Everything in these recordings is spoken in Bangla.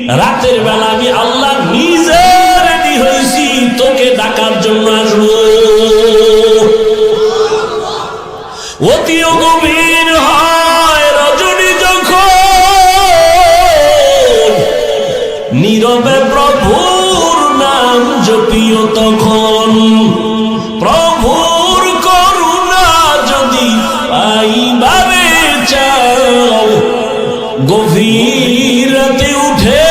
রাতের বেলা আমি আল্লাহ নিজে রেডি হয়েছি তোকে ডাকার জন্য আসবো। অতিও গভীর হয় রজনী যখন, নীরবে প্রভুর নাম জপিও তখন। প্রভুর করুণা যদি পাইবারে চাও, গভীর রাতে উঠে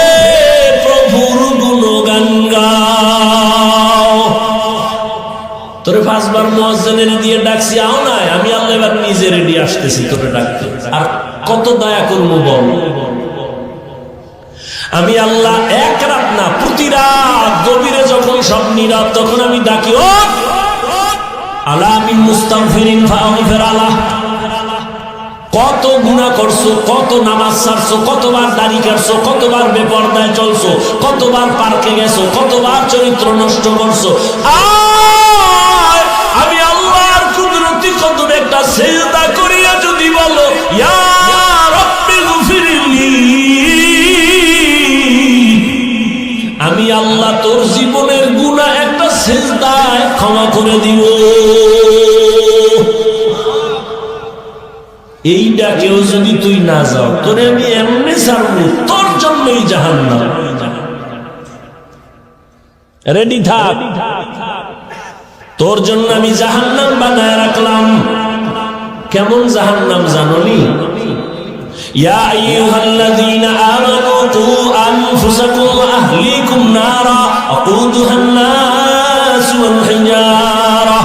প্রভুর গুণগান গাও। তোরে 5 বার মুয়াজ্জিনের দিয়ে ডাকছি, আও নাই, আমি আল্লাহ এবার নিজে রেডি আসতেছি তোরে ডাকতে। আর কত দয়া করবো বল। আমি আল্লাহ এক রাত না, প্রতি রাত গভীরে যখন সব নীরব, তখন আমি ডাকি, ও আলা মিন মুস্তাগফিরিন ফাগফির আলাহ। কত গুনাহ করছো, কত নামাজ ছাড়ছো, কতবার দাড়ি কাটছো, কতবার বেপরদায় চলছো, কতবার পার্কে গেছো, কতবার চরিত্র নষ্ট করছো। আমি আল্লাহর কুদরতি কদমে একটা সিজদা করিয়া যদি বলো, ইয়া রাব্বি গফিরলি, আমি আল্লাহ তোর জীবনের গুনাহ একটা সিজদায় ক্ষমা করে দিব। এইটা কেউ যদি তুই না যাও, তোরে আমি এমনি ছাড়বো, তোর জন্যই জাহান্নাম। রেডি থাক, তোর জন্য আমি জাহান্নাম বানায় রাখলাম। কেমন জাহান্নাম জানোনি? ইয়া আইয়ুহাল্লাযীনা আমানু কু আনফুসাকুম ওয়া আহলিকুম নারা আকুদুহান নাস ওয়াল হিজারা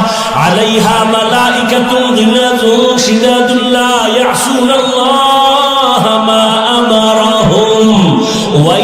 আলাইহা মালাইকাতুন গিলাযুন শিদাদুন লা ইয়াসুনাল্লাহ মা আমারাহুম।